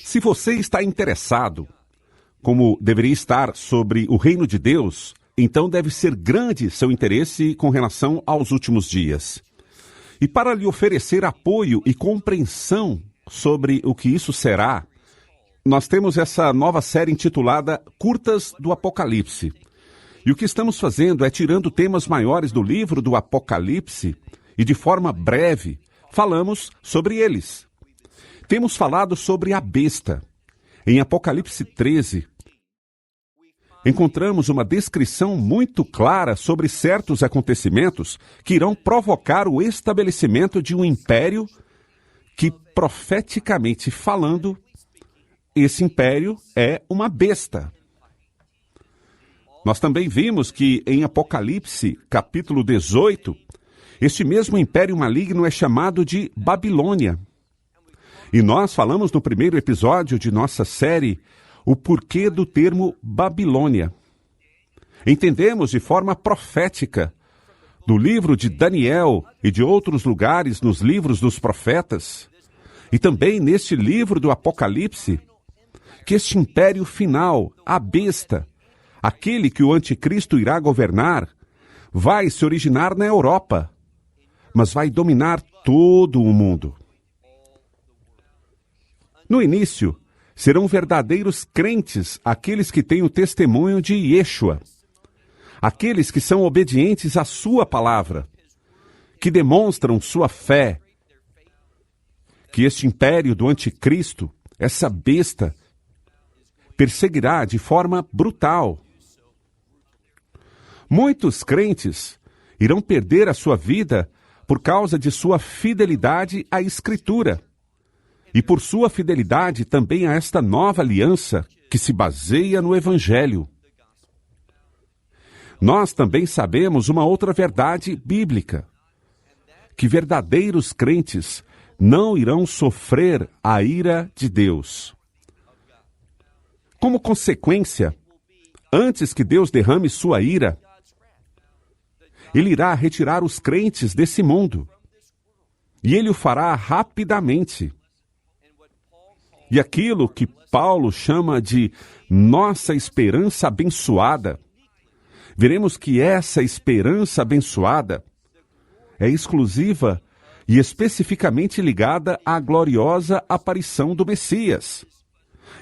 Se você está interessado, como deveria estar, sobre o reino de Deus, então deve ser grande seu interesse com relação aos últimos dias. E para lhe oferecer apoio e compreensão sobre o que isso será, nós temos essa nova série intitulada Curtas do Apocalipse. E o que estamos fazendo é tirando temas maiores do livro do Apocalipse e, de forma breve, falamos sobre eles. Temos falado sobre a besta. Em Apocalipse 13, encontramos uma descrição muito clara sobre certos acontecimentos que irão provocar o estabelecimento de um império que, profeticamente falando, esse império é uma besta. Nós também vimos que em Apocalipse, capítulo 18, este mesmo império maligno é chamado de Babilônia. E nós falamos no primeiro episódio de nossa série o porquê do termo Babilônia. Entendemos de forma profética, do livro de Daniel e de outros lugares nos livros dos profetas, e também neste livro do Apocalipse, que este império final, a besta, aquele que o anticristo irá governar, vai se originar na Europa, mas vai dominar todo o mundo. No início, serão verdadeiros crentes aqueles que têm o testemunho de Yeshua, aqueles que são obedientes à sua palavra, que demonstram sua fé, que este império do anticristo, essa besta, perseguirá de forma brutal. Muitos crentes irão perder a sua vida por causa de sua fidelidade à Escritura e por sua fidelidade também a esta nova aliança que se baseia no Evangelho. Nós também sabemos uma outra verdade bíblica, que verdadeiros crentes não irão sofrer a ira de Deus. Como consequência, antes que Deus derrame sua ira, Ele irá retirar os crentes desse mundo. E Ele o fará rapidamente. E aquilo que Paulo chama de nossa esperança abençoada, veremos que essa esperança abençoada é exclusiva e especificamente ligada à gloriosa aparição do Messias.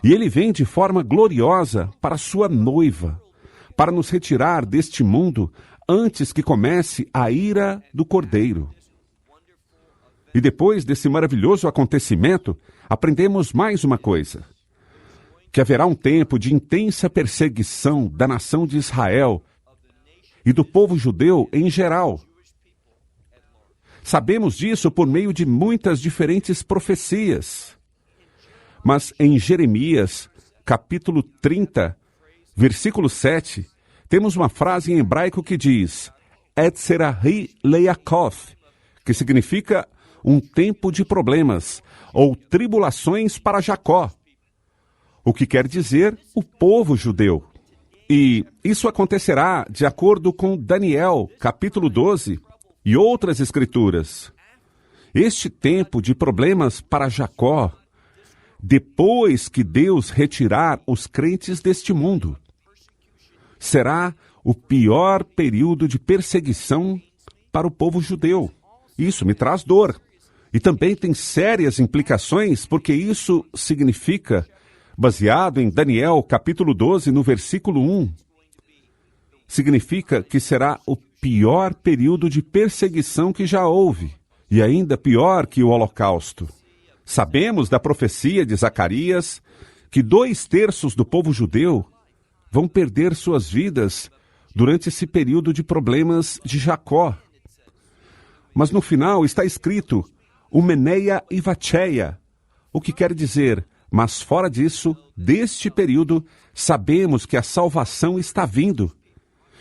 E ele vem de forma gloriosa para sua noiva, para nos retirar deste mundo antes que comece a ira do Cordeiro. E depois desse maravilhoso acontecimento, aprendemos mais uma coisa, que haverá um tempo de intensa perseguição da nação de Israel e do povo judeu em geral. Sabemos disso por meio de muitas diferentes profecias. Mas em Jeremias, capítulo 30, versículo 7, temos uma frase em hebraico que diz Etzerahi Leakov, que significa um tempo de problemas ou tribulações para Jacó, o que quer dizer o povo judeu. E isso acontecerá de acordo com Daniel, capítulo 12, e outras escrituras. Este tempo de problemas para Jacó, depois que Deus retirar os crentes deste mundo, será o pior período de perseguição para o povo judeu. Isso me traz dor. E também tem sérias implicações, porque isso significa, baseado em Daniel, capítulo 12, no versículo 1, significa que será o pior período de perseguição que já houve, e ainda pior que o Holocausto. Sabemos da profecia de Zacarias que 2/3 do povo judeu vão perder suas vidas durante esse período de problemas de Jacó. Mas no final está escrito Umeneia e Vacheia, o que quer dizer, mas fora disso, deste período, sabemos que a salvação está vindo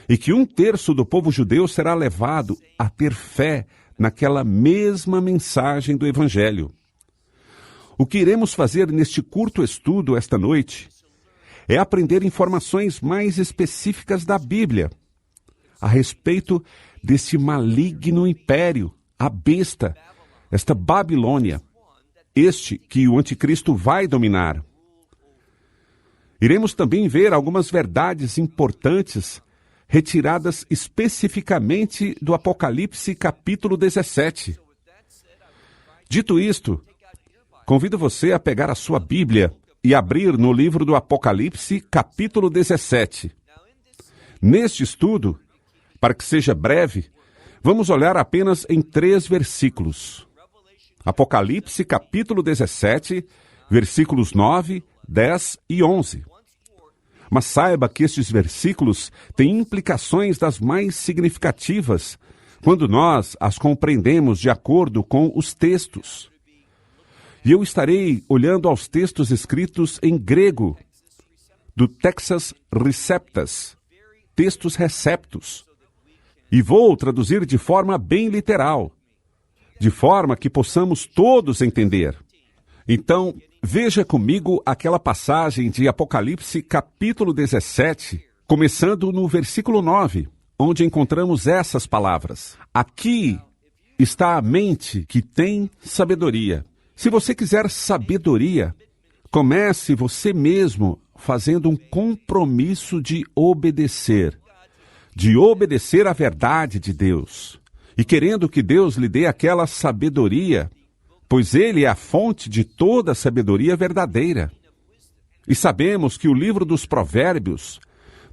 e que 1/3 do povo judeu será levado a ter fé naquela mesma mensagem do Evangelho. O que iremos fazer neste curto estudo esta noite é aprender informações mais específicas da Bíblia a respeito desse maligno império, a besta, esta Babilônia, este que o anticristo vai dominar. Iremos também ver algumas verdades importantes retiradas especificamente do Apocalipse capítulo 17. Dito isto, convido você a pegar a sua Bíblia e abrir no livro do Apocalipse capítulo 17. Neste estudo, para que seja breve, vamos olhar apenas em 3 versículos. Apocalipse capítulo 17, versículos 9, 10 e 11. Mas saiba que estes versículos têm implicações das mais significativas quando nós as compreendemos de acordo com os textos. E eu estarei olhando aos textos escritos em grego, do Textus Receptus, textos receptos, e vou traduzir de forma bem literal, de forma que possamos todos entender. Então, veja comigo aquela passagem de Apocalipse capítulo 17, começando no versículo 9, onde encontramos essas palavras. Aqui está a mente que tem sabedoria. Se você quiser sabedoria, comece você mesmo fazendo um compromisso de obedecer à verdade de Deus, e querendo que Deus lhe dê aquela sabedoria, pois Ele é a fonte de toda a sabedoria verdadeira. E sabemos que o livro dos Provérbios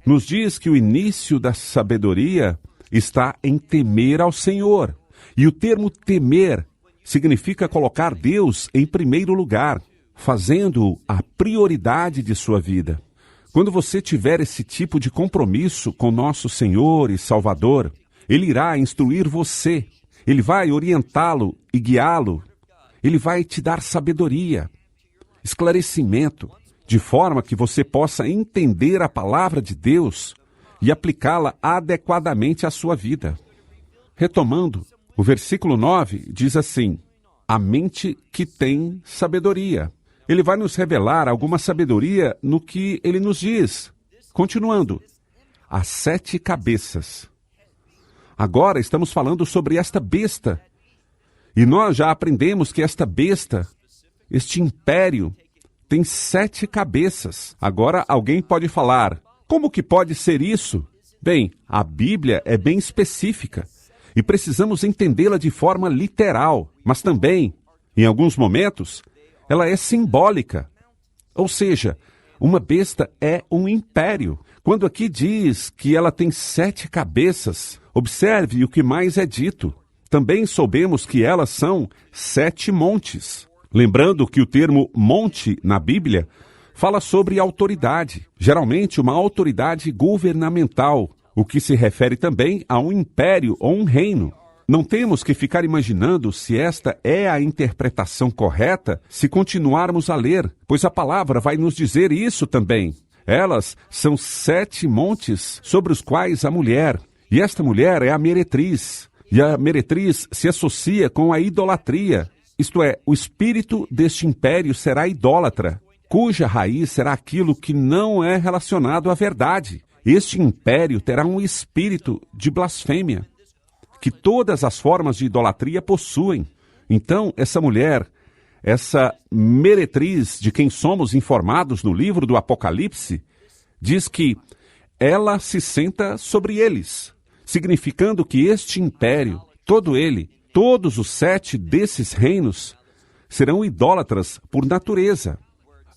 nos diz que o início da sabedoria está em temer ao Senhor. E o termo temer significa colocar Deus em primeiro lugar, fazendo-o a prioridade de sua vida. Quando você tiver esse tipo de compromisso com nosso Senhor e Salvador, Ele irá instruir você, Ele vai orientá-lo e guiá-lo, Ele vai te dar sabedoria, esclarecimento, de forma que você possa entender a palavra de Deus e aplicá-la adequadamente à sua vida. Retomando, o versículo 9 diz assim: a mente que tem sabedoria. Ele vai nos revelar alguma sabedoria no que ele nos diz. Continuando, as 7 cabeças. Agora estamos falando sobre esta besta. E nós já aprendemos que esta besta, este império, tem 7 cabeças. Agora alguém pode falar, como que pode ser isso? Bem, a Bíblia é bem específica e precisamos entendê-la de forma literal, mas também, em alguns momentos, ela é simbólica. Ou seja, uma besta é um império. Quando aqui diz que ela tem 7 cabeças, observe o que mais é dito. Também soubemos que elas são 7 montes. Lembrando que o termo monte na Bíblia fala sobre autoridade, geralmente uma autoridade governamental, o que se refere também a um império ou um reino. Não temos que ficar imaginando se esta é a interpretação correta se continuarmos a ler, pois a palavra vai nos dizer isso também. Elas são 7 montes sobre os quais a mulher, e esta mulher é a meretriz, e a meretriz se associa com a idolatria, isto é, o espírito deste império será idólatra, cuja raiz será aquilo que não é relacionado à verdade. Este império terá um espírito de blasfêmia, que todas as formas de idolatria possuem. Então, essa mulher, essa meretriz de quem somos informados no livro do Apocalipse, diz que ela se senta sobre eles, significando que este império, todo ele, todos os 7 desses reinos, serão idólatras por natureza.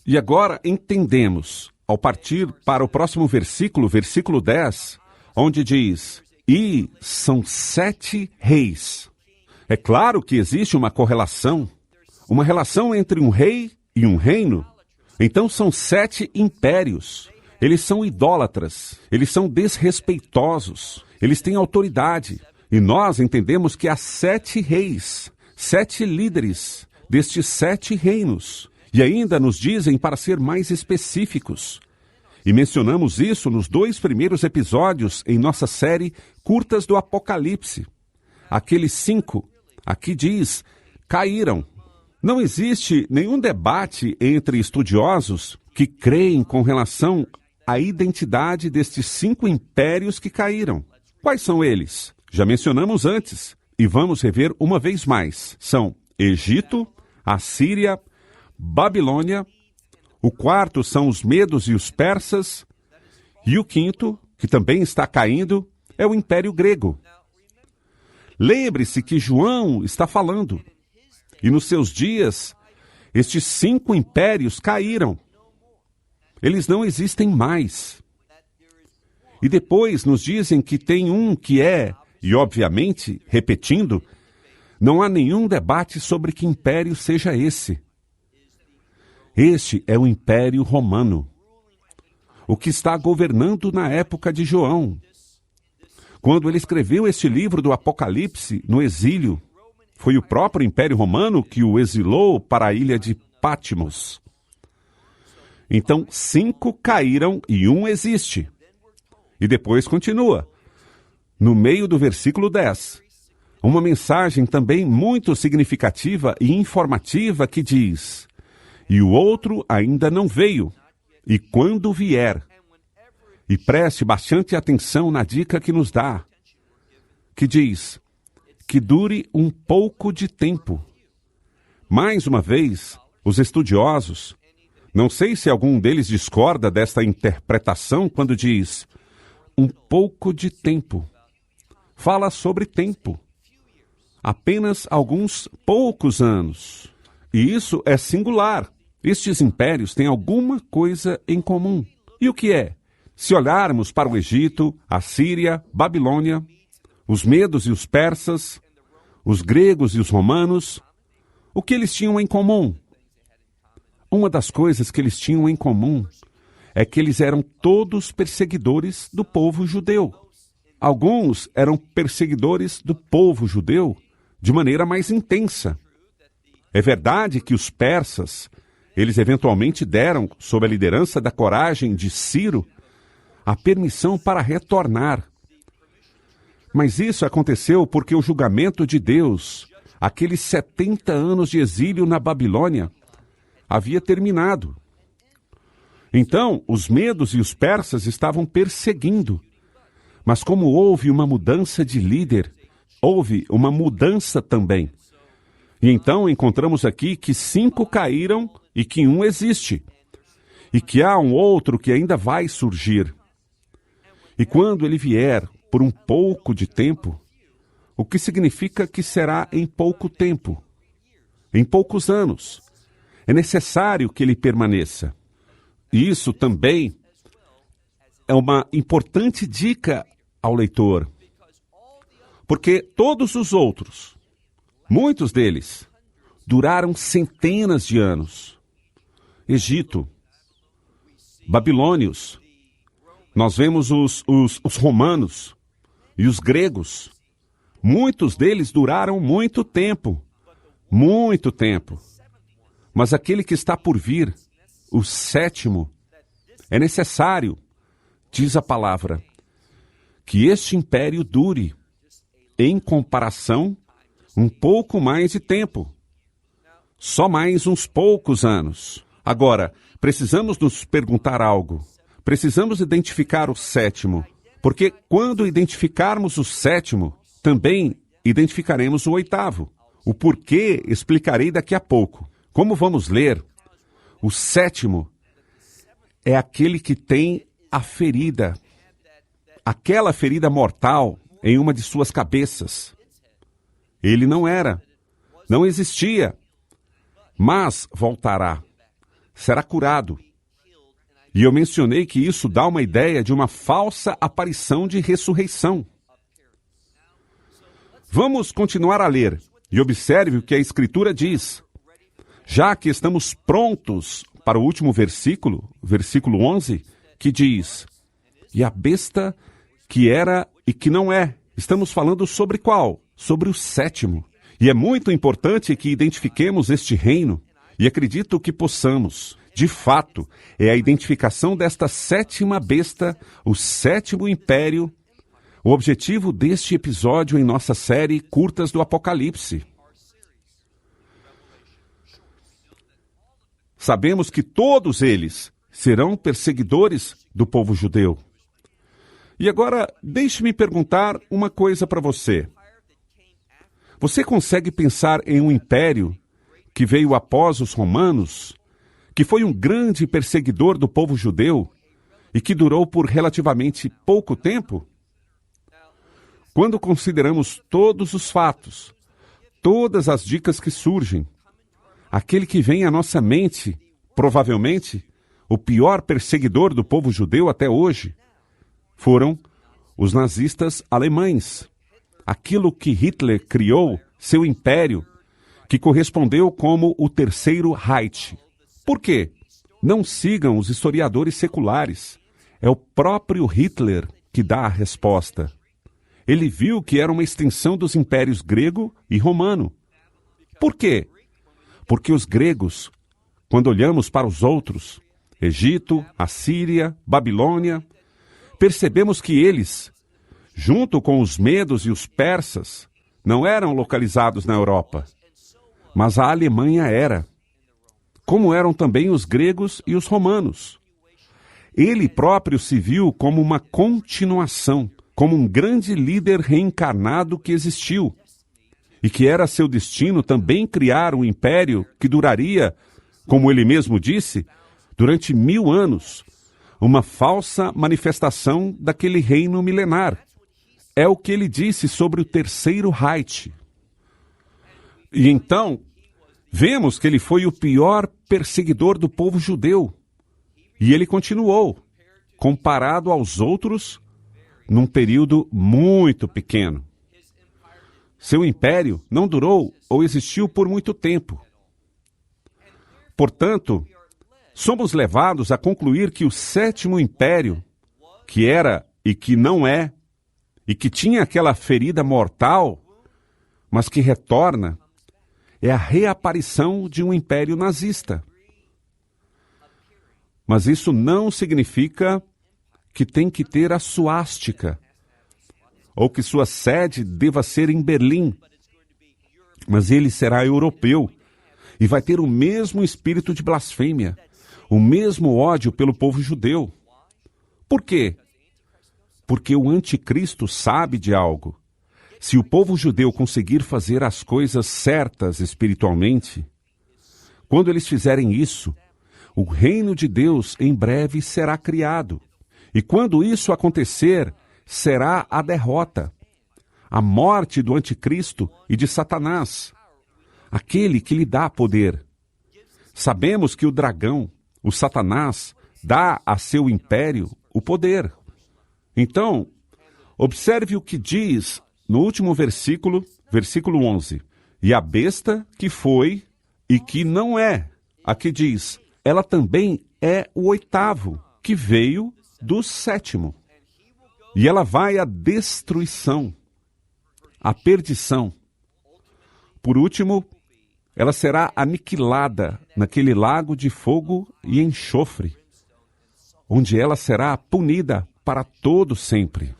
E agora entendemos, ao partir para o próximo versículo, versículo 10, onde diz: e são 7 reis. É claro que existe uma correlação, uma relação entre um rei e um reino. Então são 7 impérios. Eles são idólatras, eles são desrespeitosos, eles têm autoridade. E nós entendemos que há 7 reis, 7 líderes destes 7 reinos. E ainda nos dizem para ser mais específicos. E mencionamos isso nos 2 primeiros episódios em nossa série Curtas do Apocalipse. Aqueles 5, aqui diz, caíram. Não existe nenhum debate entre estudiosos que creem com relação à identidade destes 5 impérios que caíram. Quais são eles? Já mencionamos antes, e vamos rever uma vez mais. São Egito, a Síria, Babilônia, o quarto são os medos e os persas, e o quinto, que também está caindo, é o Império Grego. Lembre-se que João está falando, e nos seus dias, estes 5 impérios caíram. Eles não existem mais. E depois nos dizem que tem um que é, e obviamente, repetindo, não há nenhum debate sobre que império seja esse. Este é o Império Romano, o que está governando na época de João. Quando ele escreveu este livro do Apocalipse no exílio, foi o próprio Império Romano que o exilou para a ilha de Patmos. Então, 5 caíram e um existe. E depois continua, no meio do versículo 10, uma mensagem também muito significativa e informativa que diz: e o outro ainda não veio, e quando vier, e preste bastante atenção na dica que nos dá, que diz que dure um pouco de tempo. Mais uma vez, os estudiosos, não sei se algum deles discorda desta interpretação quando diz um pouco de tempo. Fala sobre tempo. Apenas alguns poucos anos. E isso é singular. Estes impérios têm alguma coisa em comum. E o que é? Se olharmos para o Egito, a Síria, Babilônia, os medos e os persas, os gregos e os romanos, o que eles tinham em comum? Uma das coisas que eles tinham em comum é que eles eram todos perseguidores do povo judeu. Alguns eram perseguidores do povo judeu de maneira mais intensa. É verdade que os persas, eles eventualmente deram, sob a liderança da coragem de Ciro, a permissão para retornar. Mas isso aconteceu porque o julgamento de Deus, aqueles 70 anos de exílio na Babilônia, havia terminado. Então, os medos e os persas estavam perseguindo. Mas como houve uma mudança de líder, houve uma mudança também. E então encontramos aqui que 5 caíram e que um existe. E que há um outro que ainda vai surgir. E quando ele vier por um pouco de tempo, o que significa que será em pouco tempo, em poucos anos. É necessário que ele permaneça. E isso também é uma importante dica ao leitor. Porque todos os outros, muitos deles, duraram centenas de anos. Egito, babilônios, nós vemos os romanos e os gregos. Muitos deles duraram muito tempo. Muito tempo. Mas aquele que está por vir, o 7º, é necessário, diz a palavra, que este império dure, em comparação, um pouco mais de tempo. Só mais uns poucos anos. Agora, precisamos nos perguntar algo. Precisamos identificar o 7º, porque quando identificarmos o 7º, também identificaremos o 8º. O porquê explicarei daqui a pouco. Como vamos ler, o 7º é aquele que tem a ferida, aquela ferida mortal em uma de suas cabeças. Ele não existia, mas voltará, será curado. E eu mencionei que isso dá uma ideia de uma falsa aparição de ressurreição. Vamos continuar a ler e observe o que a Escritura diz. Já que estamos prontos para o último versículo, versículo 11, que diz: e a besta que era e que não é. Estamos falando sobre qual? Sobre o 7º. E é muito importante que identifiquemos este reino, e acredito que possamos. De fato, é a identificação desta 7ª besta, o 7º império, o objetivo deste episódio em nossa série Curtas do Apocalipse. Sabemos que todos eles serão perseguidores do povo judeu. E agora, deixe-me perguntar uma coisa para você. Você consegue pensar em um império que veio após os romanos, que foi um grande perseguidor do povo judeu e que durou por relativamente pouco tempo? Quando consideramos todos os fatos, todas as dicas que surgem, aquele que vem à nossa mente, provavelmente, o pior perseguidor do povo judeu até hoje, foram os nazistas alemães. Aquilo que Hitler criou, seu império, que correspondeu como o Terceiro Reich. Por quê? Não sigam os historiadores seculares. É o próprio Hitler que dá a resposta. Ele viu que era uma extensão dos impérios grego e romano. Por quê? Porque os gregos, quando olhamos para os outros, Egito, Assíria, Babilônia, percebemos que eles, junto com os medos e os persas, não eram localizados na Europa, mas a Alemanha era, como eram também os gregos e os romanos. Ele próprio se viu como uma continuação, como um grande líder reencarnado que existiu, e que era seu destino também criar um império que duraria, como ele mesmo disse, durante 1000 anos, uma falsa manifestação daquele reino milenar. É o que ele disse sobre o Terceiro Reich. E então, vemos que ele foi o pior perseguidor do povo judeu. E ele continuou, comparado aos outros, num período muito pequeno. Seu império não durou ou existiu por muito tempo. Portanto, somos levados a concluir que o sétimo império, que era e que não é, e que tinha aquela ferida mortal, mas que retorna, é a reaparição de um império nazista. Mas isso não significa que tem que ter a suástica, ou que sua sede deva ser em Berlim. Mas ele será europeu e vai ter o mesmo espírito de blasfêmia, o mesmo ódio pelo povo judeu. Por quê? Porque o anticristo sabe de algo. Se o povo judeu conseguir fazer as coisas certas espiritualmente, quando eles fizerem isso, o reino de Deus em breve será criado. E quando isso acontecer, será a derrota, a morte do anticristo e de Satanás, aquele que lhe dá poder. Sabemos que o dragão, o Satanás, dá a seu império o poder. Então, observe o que diz no último versículo, versículo 11. E a besta que foi e que não é, aqui diz, ela também é o oitavo, que veio do sétimo. E ela vai à destruição, à perdição. Por último, ela será aniquilada naquele lago de fogo e enxofre, onde ela será punida para todo sempre.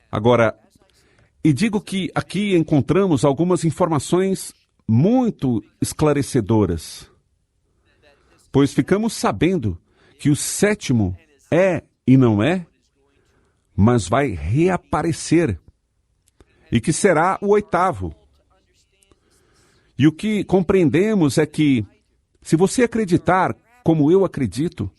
Agora, e digo que aqui encontramos algumas informações muito esclarecedoras, pois ficamos sabendo que o sétimo é e não é, mas vai reaparecer, e que será o oitavo. E o que compreendemos é que, se você acreditar, como eu acredito,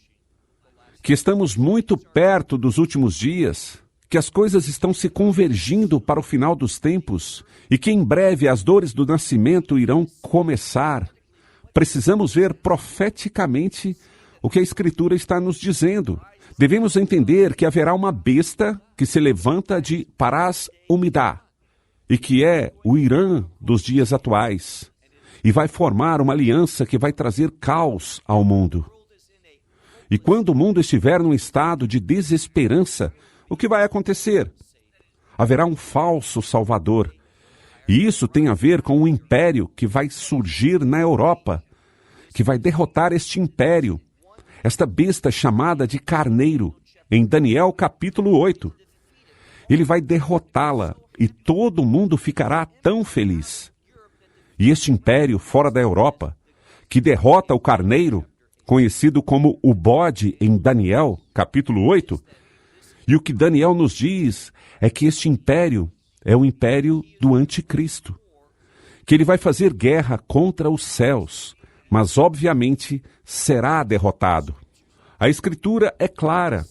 que estamos muito perto dos últimos dias, que as coisas estão se convergindo para o final dos tempos e que em breve as dores do nascimento irão começar, precisamos ver profeticamente o que a Escritura está nos dizendo. Devemos entender que haverá uma besta que se levanta de Parás Umidá, e que é o Irã dos dias atuais, e vai formar uma aliança que vai trazer caos ao mundo. E quando o mundo estiver num estado de desesperança, o que vai acontecer? Haverá um falso salvador. E isso tem a ver com o império que vai surgir na Europa, que vai derrotar este império, esta besta chamada de carneiro, em Daniel capítulo 8. Ele vai derrotá-la e todo mundo ficará tão feliz. E este império fora da Europa, que derrota o carneiro, conhecido como o bode em Daniel capítulo 8, e o que Daniel nos diz é que este império é o império do anticristo. que ele vai fazer guerra contra os céus, mas obviamente será derrotado. A Escritura é clara.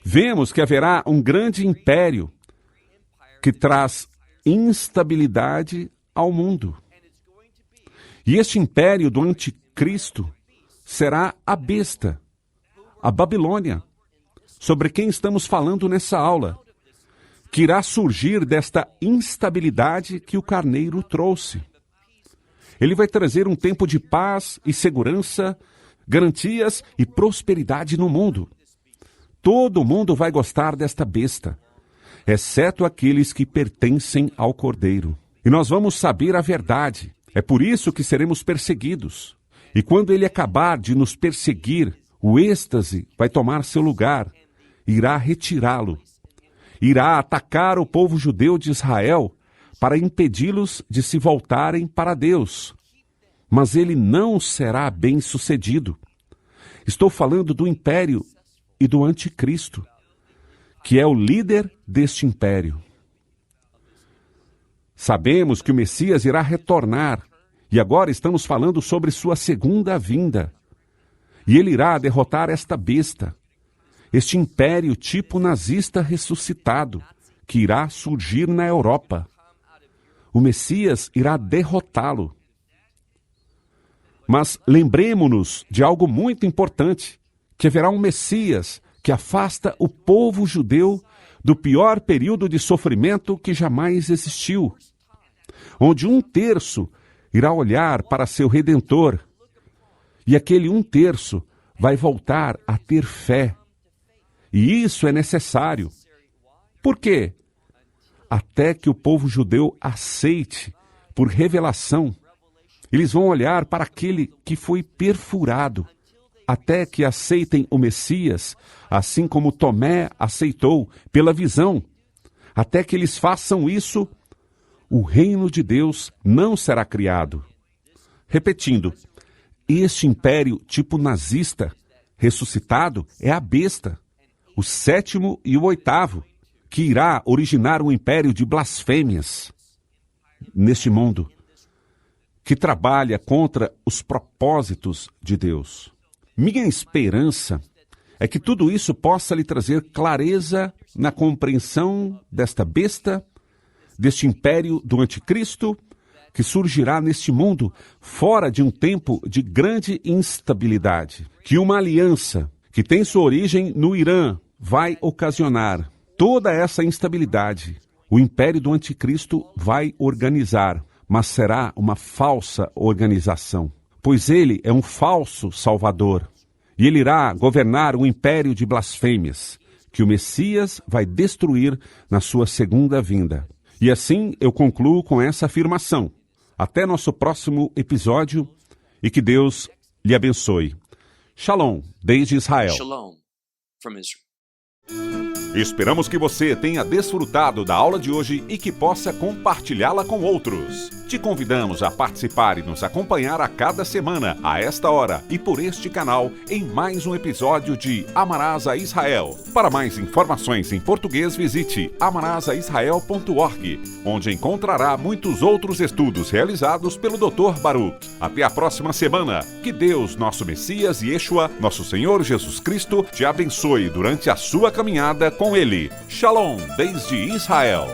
Vemos que haverá um grande império que traz instabilidade ao mundo. E este império do anticristo será a besta, a Babilônia, sobre quem estamos falando nessa aula, que irá surgir desta instabilidade que o carneiro trouxe. Ele vai trazer um tempo de paz e segurança, garantias e prosperidade no mundo. Todo mundo vai gostar desta besta, exceto aqueles que pertencem ao Cordeiro. E nós vamos saber a verdade. É por isso que seremos perseguidos. E quando ele acabar de nos perseguir, o êxtase vai tomar seu lugar, irá retirá-lo. Irá atacar o povo judeu de Israel para impedi-los de se voltarem para Deus. Mas ele não será bem-sucedido. Estou falando do império e do anticristo, que é o líder deste império. Sabemos que o Messias irá retornar, e agora estamos falando sobre sua segunda vinda. E ele irá derrotar esta besta, este império tipo nazista ressuscitado, que irá surgir na Europa. O Messias irá derrotá-lo. Mas lembremo-nos de algo muito importante, que haverá um Messias que afasta o povo judeu do pior período de sofrimento que jamais existiu, onde 1/3 irá olhar para seu Redentor, e aquele 1/3 vai voltar a ter fé. E isso é necessário. Por quê? Até que o povo judeu aceite, por revelação, eles vão olhar para aquele que foi perfurado, até que aceitem o Messias, assim como Tomé aceitou pela visão. Até que eles façam isso, o reino de Deus não será criado. Repetindo, este império tipo nazista, ressuscitado, é a besta, o 7º e o 8º, que irá originar um império de blasfêmias neste mundo, que trabalha contra os propósitos de Deus. Minha esperança é que tudo isso possa lhe trazer clareza na compreensão desta besta, deste império do anticristo, que surgirá neste mundo fora de um tempo de grande instabilidade, que uma aliança que tem sua origem no Irã vai ocasionar toda essa instabilidade. O império do anticristo vai organizar, mas será uma falsa organização, pois ele é um falso salvador, e ele irá governar um império de blasfêmias, que o Messias vai destruir na sua segunda vinda. E assim eu concluo com essa afirmação. Até nosso próximo episódio, e que Deus lhe abençoe. Shalom, desde Israel. Shalom from Israel. Esperamos que você tenha desfrutado da aula de hoje e que possa compartilhá-la com outros. Te convidamos a participar e nos acompanhar a cada semana, a esta hora e por este canal, em mais um episódio de Amarás a Israel. Para mais informações em português, visite amarasaisrael.org, onde encontrará muitos outros estudos realizados pelo Dr. Baruch. Até a próxima semana. Que Deus, nosso Messias e Yeshua, nosso Senhor Jesus Cristo, te abençoe durante a sua caminhada com Ele. Shalom, desde Israel.